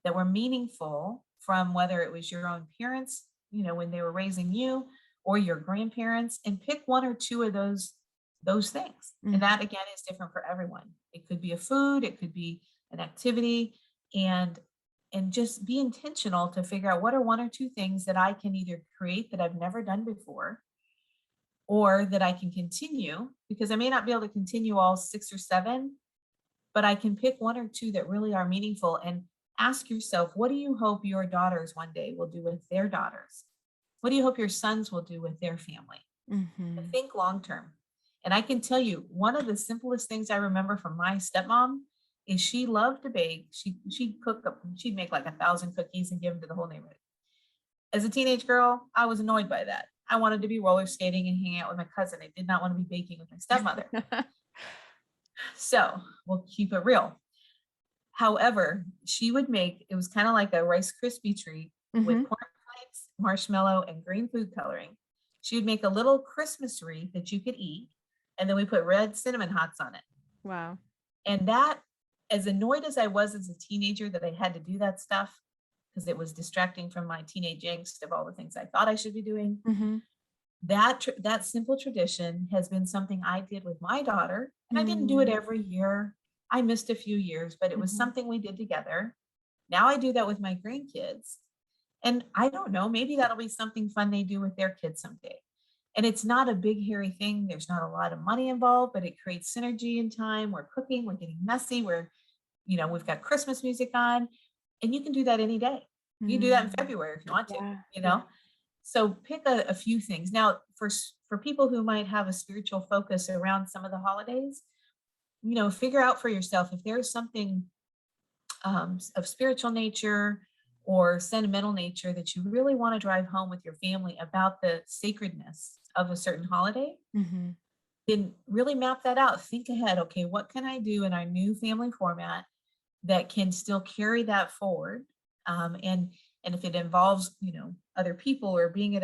that were meaningful from whether it was your own parents, when they were raising you, or your grandparents, and pick one or two of those things. And
Mhm.
that again is different for everyone. It could be a food, it could be an activity, and just be intentional to figure out what are one or two things that I can either create that I've never done before or that I can continue, because I may not be able to continue all 6 or 7, but I can pick one or two that really are meaningful and ask yourself, what do you hope your daughters one day will do with their daughters? What do you hope your sons will do with their family? And
Mhm.
think long term. And I can tell you, one of the simplest things I remember from my stepmom is she loved to bake. She'd cook up, she'd make like 1,000 cookies and give them to the whole neighborhood. As a teenage girl, I was annoyed by that. I wanted to be roller skating and hanging out with my cousin. I did not want to be baking with my stepmother. So we'll keep it real. However, she would make, it was kind of like a Rice Krispie treat with
Mhm.
corn flakes, marshmallow, and green food coloring. She would make a little Christmas wreath that you could eat, and then we put red cinnamon hearts on it.
Wow.
And that, as annoyed as I was as a teenager that I had to do that stuff, because it was distracting from my teenage angst of all the things I thought I should be doing,
Mhm.
that simple tradition has been something I did with my daughter, and I didn't do it
Mm.
every year. I missed a few years, but it was
Mhm.
something we did together. Now I do that with my grandkids. And I don't know, maybe that'll be something fun they do with their kids someday. And it's not a big, hairy thing. There's not a lot of money involved, but it creates synergy in time. We're cooking, we're getting messy, we've got Christmas music on, and you can do that any day. You can do that in
Mm.
February if you want to,
Yeah.
you
Yeah.
know? So pick a few things. Now, for people who might have a spiritual focus around some of the holidays, figure out for yourself if there's something of spiritual nature or sentimental nature that you really want to drive home with your family about the sacredness of a certain holiday,
Mhm.
then really map that out. Think ahead. Okay, what can I do in our new family format that can still carry that forward? And if it involves, other people or being at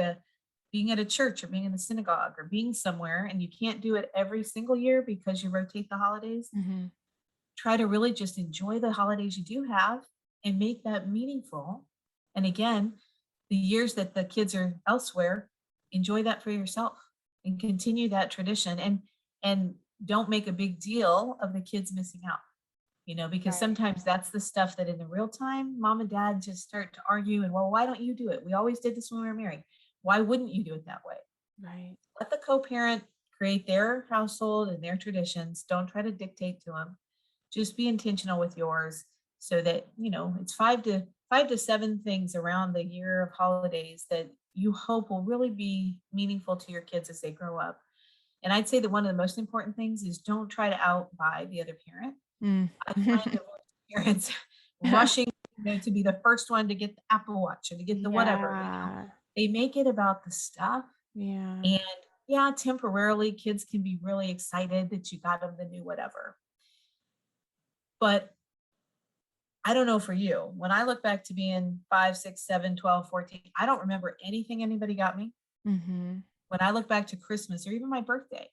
a church or being in the synagogue or being somewhere, and you can't do it every single year because you rotate the holidays,
Mhm.
try to really just enjoy the holidays you do have and make that meaningful. And again, the years that the kids are elsewhere, enjoy that for yourself and continue that tradition, and don't make a big deal of the kids missing out. Because
Right.
sometimes that's the stuff that in the real time, mom and dad just start to argue and, well, why don't you do it? We always did this when we were married. Why wouldn't you do it that way?
Right.
Let the co-parent create their household and their traditions. Don't try to dictate to them. Just be intentional with yours so that, it's five to seven things around the year of holidays that you hope will really be meaningful to your kids as they grow up. And I'd say that one of the most important things is don't try to outbuy the other parent.
Mm.
I find divorced parents rushing, to be the first one to get the Apple Watch or to get the whatever.
Yeah.
They make it about the stuff.
Yeah.
And yeah, temporarily kids can be really excited that you got them the new whatever. But I don't know for you. When I look back to being 5, 6, 7, 12, 14, I don't remember anything anybody got me.
Mhm.
When I look back to Christmas or even my birthday,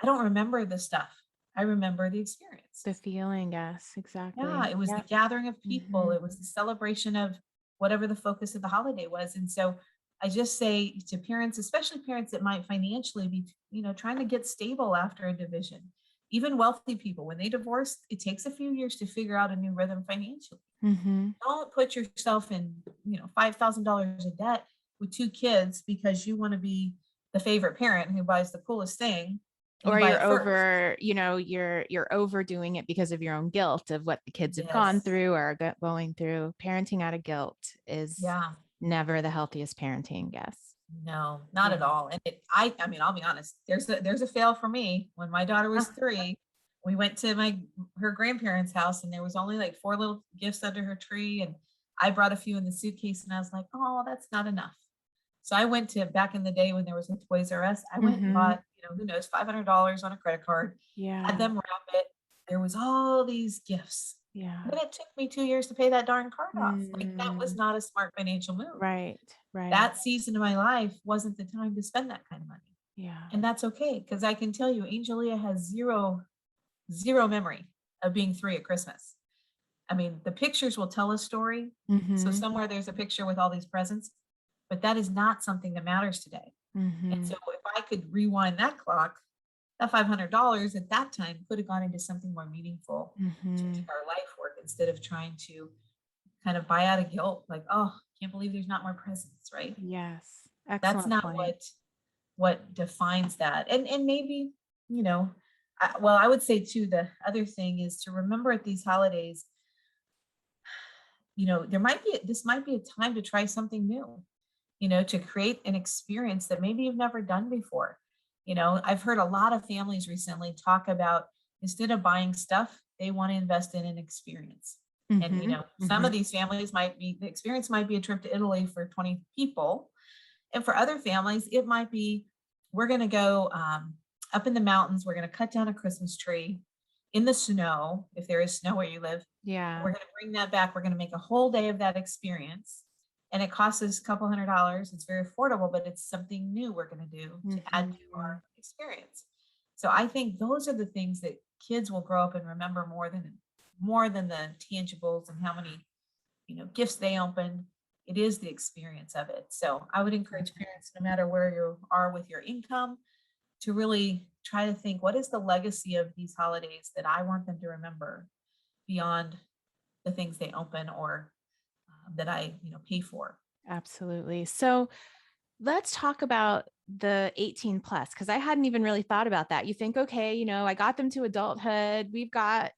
I don't remember the stuff. I remember the experience.
The feeling, yes,
Yeah,
exactly.
it was the
Yep.
gathering of people.
Mhm.
It was the celebration of whatever the focus of the holiday was. And so I just say to parents, especially parents that might financially be, trying to get stable after a division. Even wealthy people, when they divorce, it takes a few years to figure out a new rhythm financially.
Mhm.
Don't put yourself in, $5,000 of debt with two kids because you want to be the favorite parent who buys the coolest thing and you
Or
buy
you're
it first.
over, you're overdoing it because of your own guilt of what the kids have gone
Yes.
through or are going through. Parenting out of guilt is
Yeah.
never the healthiest parenting, yes.
No, not
Yeah.
at all. And I mean, I'll be honest. There's a fail for me. When my daughter was
Ah,
3, we went to her grandparents' house, and there was only like 4 little gifts under her tree, and I brought a few in the suitcase, and I was like, oh, that's not enough. So I went to, back in the day when there was a Toys R Us, I went and
mhm.
bought, who knows, $500 on a credit card, had
Yeah.
them wrap it. There was all these gifts. And
Yeah.
then it took me 2 years to pay that darn card off. Like, that was
Mm.
not a smart financial move.
Right. Right.
That season of my life wasn't the time to spend that kind of money.
Yeah.
And that's okay, because I can tell you, Angelia has zero memory of being 3 at Christmas. I mean, the pictures will tell a story. So
Mhm.
somewhere there's a picture with all these presents, but that is not something that matters today. And so
Mhm.
if I could rewind that clock, that $500 at that time could have gone into something more meaningful to make
Mhm.
our life work, instead of trying to kind of buy out of guilt, like, oh, can't believe there's not more presents, right?
Yes.
That's
Excellent
not
point.
what defines that. And maybe, you know, well, I would say too, the other thing is to remember at these holidays, this might be a time to try something new, to create an experience that maybe you've never done before. I've heard a lot of families recently talk about, instead of buying stuff, they want to invest in an experience. And,
Mhm.
some of
Mhm.
these families the experience might be a trip to Italy for 20 people. And for other families, it might be, we're going to go up in the mountains. We're going to cut down a Christmas tree in the snow, if there is snow where you live. And
Yeah.
we're going to bring that back. We're going to make a whole day of that experience. And it costs us a couple $100s. It's very affordable, but it's something new we're going to do to add to
Mhm.
our experience. So I think those are the things that kids will grow up and remember more than the tangibles and how many gifts they open. It is the experience of it. So I would encourage parents, no matter where you are with your income, to really try to think, what is the legacy of these holidays that I want them to remember beyond the things they open or that I pay for.
Absolutely. So Let's talk about the 18 plus, because I hadn't even really thought about that. You think, okay, I got them to adulthood. We've got,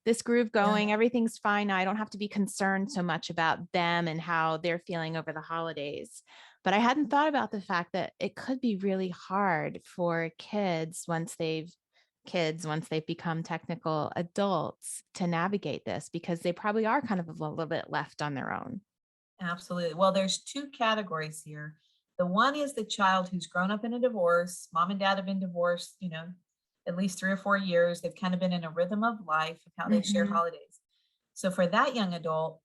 this groove
Yeah,
going. Everything's fine now. I don't have to be concerned so much about them and how they're feeling over the holidays. But I hadn't thought about the fact that it could be really hard for kids once they've become technical adults to navigate this, because they probably are kind of a little bit left on their own.
absolutely. Well, there's two categories here. The one is the child who's grown up in a divorce. Mom and dad have been divorced, at least 3 or 4 years. They've kind of been in a rhythm of life of how they share
Mm-hmm.
holidays. So for that young adult,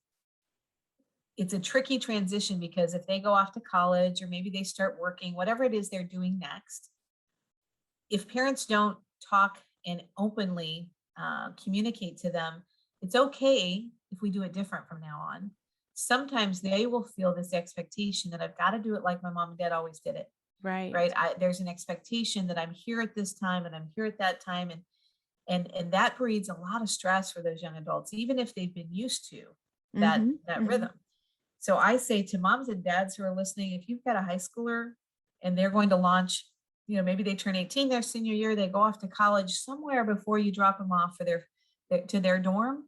it's a tricky transition because if they go off to college or maybe they start working, whatever it is they're doing next, if parents don't talk and openly communicate to them, it's okay if we do it different from now on. Sometimes they will feel this expectation that I've got to do it like my mom and dad always did it,
Right.
right? There's an expectation that I'm here at this time and I'm here at that time, and that breeds a lot of stress for those young adults, even if they've been used to that
Mm-hmm.
that
Mm-hmm.
rhythm. So I say to moms and dads who are listening, if you've got a high schooler and they're going to launch, maybe they turn 18 their senior year, they go off to college somewhere before you drop them off for to their dorm,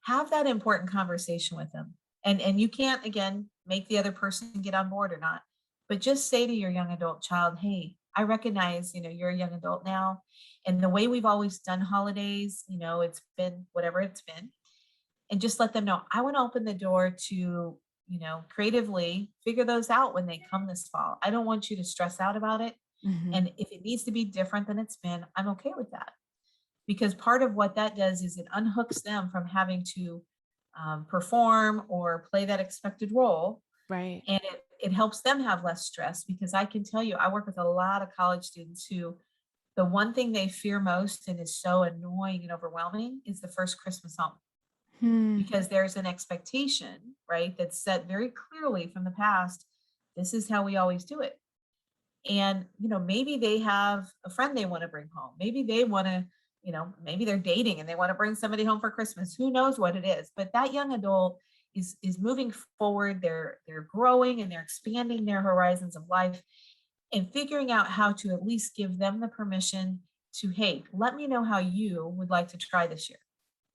have that important conversation with them. And you can't again make the other person get on board or not, but just say to your young adult child, hey, I recognize, you're a young adult now. And the way we've always done holidays, it's been whatever it's been, and just let them know I want to open the door to creatively figure those out when they come this fall. I don't want you to stress out about it,
Mm-hmm.
and if it needs to be different than it's been, I'm okay with that, because part of what that does is it unhooks them from having to perform or play that expected role,
Right.
and it helps them have less stress. Because I can tell you, I work with a lot of college students who the one thing they fear most and is so annoying and overwhelming is the first Christmas home,
Hmm.
because there's an expectation, right, that's set very clearly from the past. This is how we always do it. And, maybe they have a friend they want to bring home. Maybe they want to, maybe they're dating and they want to bring somebody home for Christmas. Who knows what it is? But that young adult is moving forward. They're growing and they're expanding their horizons of life and figuring out how to at least give them the permission to, hey, let me know how you would like to try this year.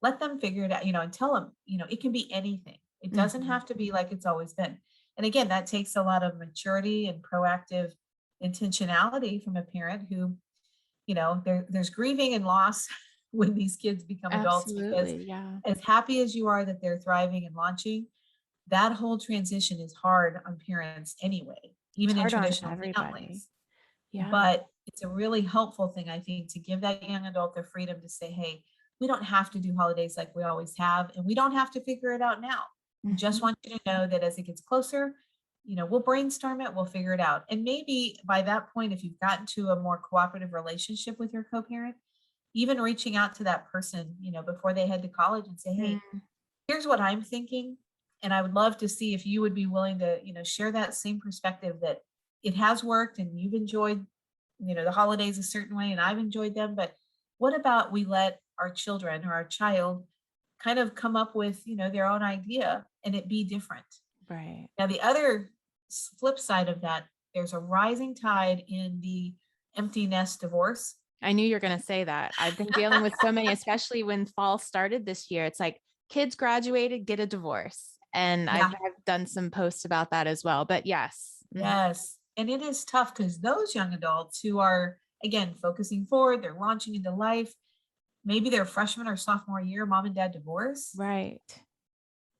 Let them figure it out, and tell them, it can be anything. It doesn't
Mm-hmm.
have to be like it's always been. And again, that takes a lot of maturity and proactive intentionality from a parent who, there's grieving and loss when these kids become adults, because
Absolutely. Yeah.
as happy as you are that they're thriving and launching, that whole transition is hard on parents anyway,
It's
even in
hard on
traditional
everybody.
families.
Yeah.
But it's a really helpful thing, I think, to give that young adult the freedom to say, hey, we don't have to do holidays like we always have, and we don't have to figure it out now. We just
Mm-hmm.
want you to know that as it gets closer, we'll brainstorm it, we'll figure it out. And maybe by that point, if you've gotten to a more cooperative relationship with your co-parent, even reaching out to that person, before they head to college and say, hey,
Mm-hmm.
here's what I'm thinking. And I would love to see if you would be willing to, share that same perspective, that it has worked and you've enjoyed, the holidays a certain way and I've enjoyed them. But what about we let our children or our child kind of come up with, their own idea and it be different?
Right.
Now, the other flip side of that, there's a rising tide in the empty nest divorce.
I knew you were going to say that. I've been dealing with so many, especially when fall started this year. It's like kids graduated, get a divorce. And I've,
Yeah.
I've done some posts about that as well. But yes. Mhm.
Yes. And it is tough because those young adults who are, again, focusing forward, they're launching into life. Maybe their freshman or sophomore year, mom and dad divorce.
Right.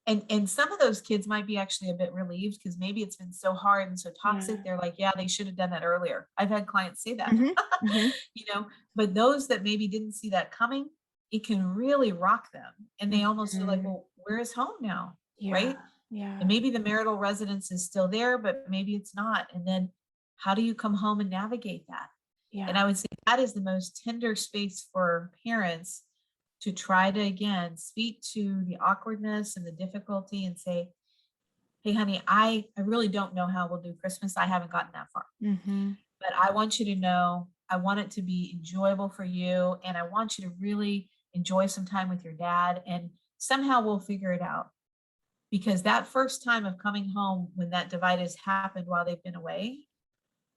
And some of those kids might be actually a bit relieved because maybe it's been so hard and so
Yeah.
toxic. They're like, yeah, they should have done that earlier. I've had clients say that,
Hmm. Hmm.
you know, but those that maybe didn't see that coming, it can really rock them. And they almost feel like,
Hmm.
well, where is home now?
Yeah.
Right. And
Yeah.
maybe the marital residence is still there, but maybe it's not. And then how do you come home and navigate that? And
Yeah.
I would say that is the most tender space for parents to try to, again, speak to the awkwardness and the difficulty and say, hey, honey, I really don't know how we'll do Christmas. I haven't gotten that far,
Hmm.
but I want you to know, I want it to be enjoyable for you. And I want you to really enjoy some time with your dad. And somehow we'll figure it out. because that first time of coming home when that divide has happened while they've been away,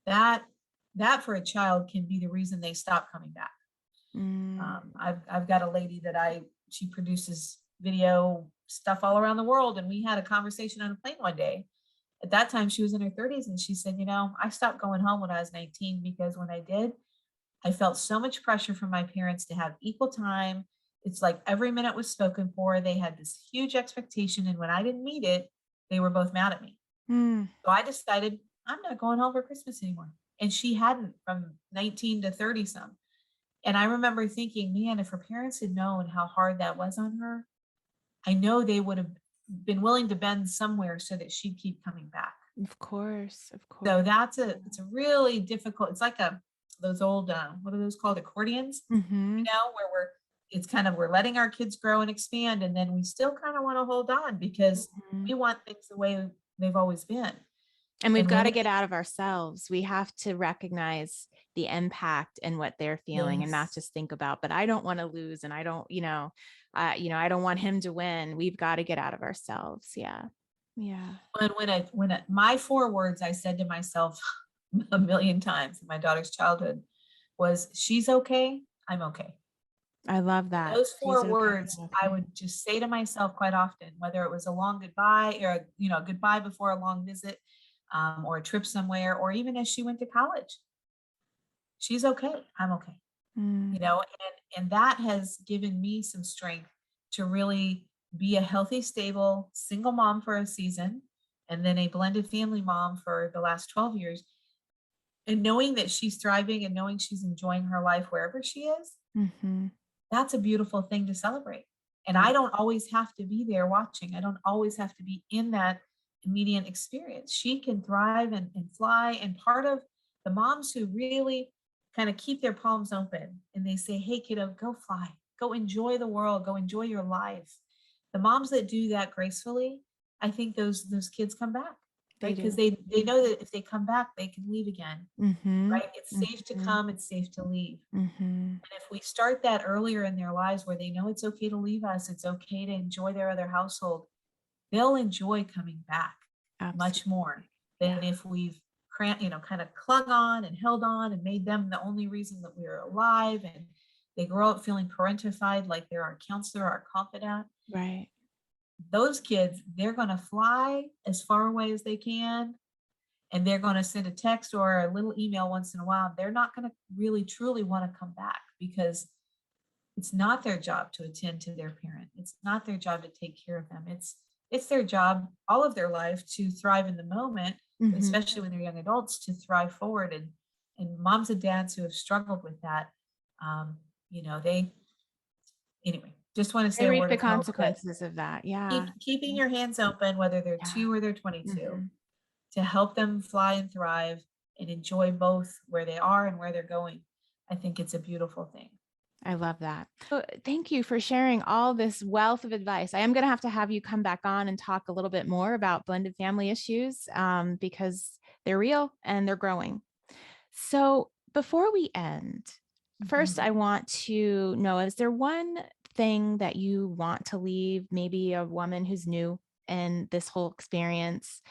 that for a child can be the reason they stop coming back. I've got a lady that she produces video stuff all around the world, and we had a conversation on a plane one day. At that time, she was in her 30s, and she said, I stopped going home when I was 19 because when I did, I felt so much pressure from my parents to have equal time. It's like every minute was spoken for. They had this huge expectation, and when I didn't meet it, they were both mad at me. So I decided I'm not going home for Christmas anymore. And she hadn't from 19 to 30 some. And I remember thinking, man, if her parents had known how hard that was on her, I know they would have been willing to bend somewhere so that she'd keep coming back.
Of course.
So it's a really difficult, it's like those old, what are those called? Accordions, where we're letting our kids grow and expand. And then we still kind of want to hold on because we want things the way they've always been.
And we've got to get out of ourselves. We have to recognize the impact and what they're feeling and not just think about, but I don't want to lose. And I don't, I don't want him to win. We've got to get out of ourselves. Yeah. Yeah.
When my 4 words I said to myself a million times in my daughter's childhood was, she's okay, I'm okay.
I love that.
Those 4 words I would just say to myself quite often, whether it was a long goodbye or, a goodbye before a long visit, or a trip somewhere, or even as she went to college. She's okay, I'm okay. And that has given me some strength to really be a healthy, stable single mom for a season, and then a blended family mom for the last 12 years. And knowing that she's thriving and knowing she's enjoying her life wherever she is, that's a beautiful thing to celebrate. And I don't always have to be there watching. I don't always have to be in that immediate experience. She can thrive and fly. And part of the moms who really kind of keep their palms open and they say, hey, kiddo, go fly, go enjoy the world, go enjoy your life. The moms that do that gracefully, I think those kids come back, right? Because they know that if they come back, they can leave again, right? It's safe to come, it's safe to leave. And if we start that earlier in their lives where they know it's okay to leave us, it's okay to enjoy their other household, they'll enjoy coming back much more than if we've kind of clung on and held on and made them the only reason that we're alive, and they grow up feeling parentified like they're our counselor, our confidant.
Right.
Those kids, they're going to fly as far away as they can, and they're going to send a text or a little email once in a while. They're not going to really truly want to come back because it's not their job to attend to their parent. It's not their job to take care of them. It's their job all of their life to thrive in the moment, especially when they're young adults, to thrive forward. And moms and dads who have struggled with that, just want to say
they reap the consequences of that. Yeah.
Keeping your hands open, whether they're 2 or they're 22, to help them fly and thrive and enjoy both where they are and where they're going. I think it's a beautiful thing.
I love that. So thank you for sharing all this wealth of advice. I am going to have you come back on and talk a little bit more about blended family issues because they're real and they're growing. So before we end, first, I want to know, is there one thing that you want to leave maybe a woman who's new in this whole experience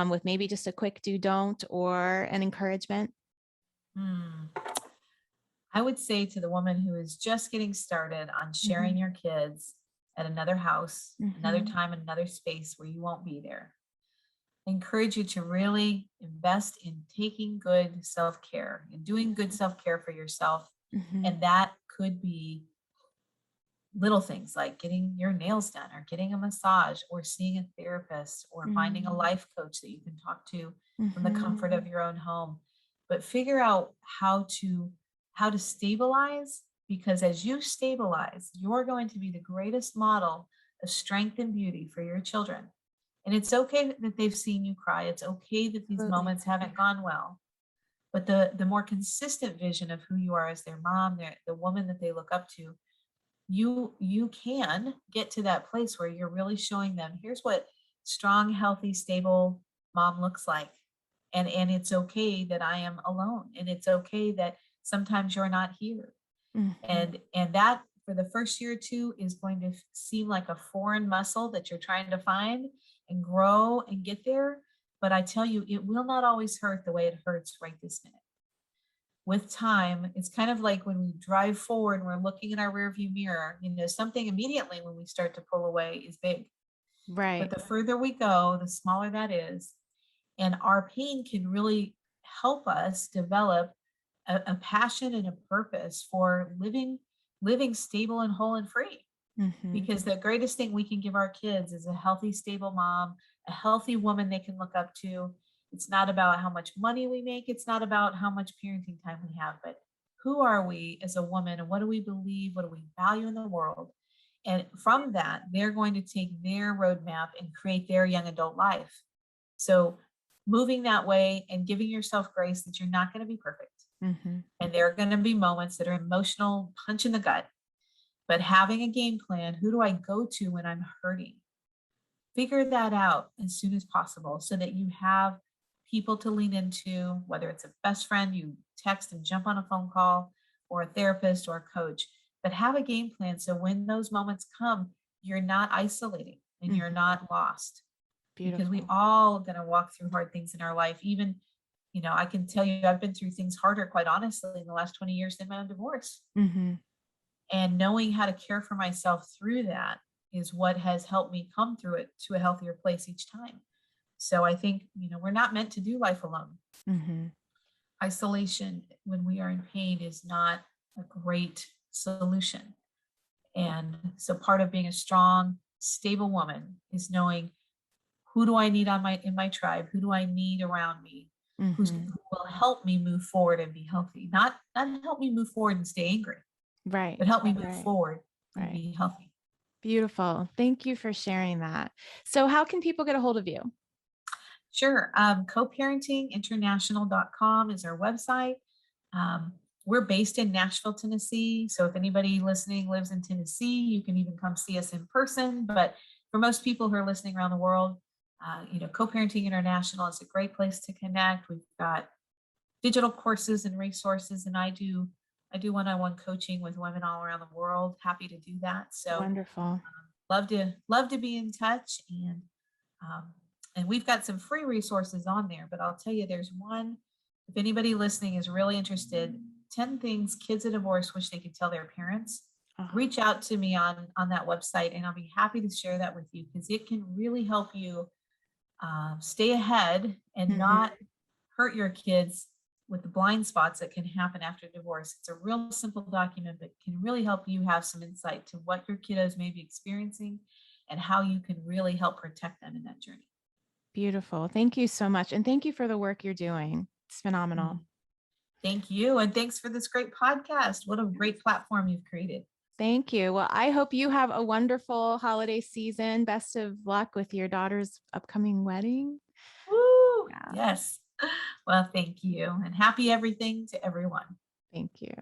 with maybe just a quick do don't or an encouragement?
I would say to the woman who is just getting started on sharing your kids at another house, another time, another space where you won't be there, I encourage you to really invest in taking good self-care and doing good self-care for yourself. And that could be little things like getting your nails done or getting a massage or seeing a therapist or finding a life coach that you can talk to from the comfort of your own home. But figure out how to stabilize, because as you stabilize, you're going to be the greatest model of strength and beauty for your children. And it's okay that they've seen you cry. It's okay that these moments haven't gone well. But the more consistent vision of who you are as their mom, the woman that they look up to, you can get to that place where you're really showing them, here's what strong, healthy, stable mom looks like. And it's okay that I am alone. And it's okay that sometimes you're not here. And that for the first year or two is going to seem like a foreign muscle that you're trying to find. and grow and get there. But I tell you, it will not always hurt the way it hurts right this minute. With time, it's kind of like when we drive forward and we're looking in our rearview mirror, something immediately when we start to pull away is big. But
Right.
the further we go, the smaller that is. And our pain can really help us develop a passion and a purpose for living stable and whole and free.
Mm-hmm.
Because the greatest thing we can give our kids is a healthy, stable mom, a healthy woman they can look up to. It's not about how much money we make. It's not about how much parenting time we have, but who are we as a woman and what do we believe? What do we value in the world? And from that, they're going to take their roadmap and create their young adult life. So moving that way and giving yourself grace that you're not going to be perfect.
Mm-hmm.
And there are going to be moments that are emotional punch in the gut, but having a game plan, who do I go to when I'm hurting? Figure that out as soon as possible so that you have people to lean into, whether it's a best friend you text and jump on a phone call, or a therapist or a coach, but have a game plan. So when those moments come, you're not isolating and you're
Mm-hmm.
not lost, because we
Beautiful.
all going to walk through hard things in our life. Even, I can tell you, I've been through things harder, quite honestly, in the last 20 years than my own divorce.
Mm-hmm.
And knowing how to care for myself through that is what has helped me come through it to a healthier place each time. So I think, we're not meant to do life alone.
Mm-hmm.
Isolation when we are in pain is not a great solution. And so part of being a strong, stable woman is knowing, who do I need in my tribe? Who do I need around me? Who
Mm-hmm.
will help me move forward and be healthy? Not help me move forward and stay angry,
Right.
but help me move
Right.
forward and
Right.
be healthy.
Beautiful. Thank you for sharing that. So how can people get a hold of you?
Sure. Coparentinginternational.com is our website. We're based in Nashville, Tennessee. So if anybody listening lives in Tennessee, you can even come see us in person. But for most people who are listening around the world, Co-parenting International is a great place to connect. We've got digital courses and resources, and I do one-on-one coaching with women all around the world. Happy to do that. So
Wonderful.
love to be in touch, and we've got some free resources on there. But I'll tell you, there's one. If anybody listening is really interested, 10 things kids of divorce wish they could tell their parents.
Oh,
Reach out to me on that website, and I'll be happy to share that with you, because it can really help you stay ahead and
mm-hmm.
not hurt your kids with the blind spots that can happen after divorce. It's a real simple document, but can really help you have some insight to what your kiddos may be experiencing and how you can really help protect them in that journey.
Beautiful. Thank you so much. And thank you for the work you're doing. It's phenomenal.
Thank you. And thanks for this great podcast. What a great platform you've created.
Thank you. Well, I hope you have a wonderful holiday season. Best of luck with your daughter's upcoming wedding.
Woo!
Yeah.
Yes. Well, thank you. And happy everything to everyone.
Thank you.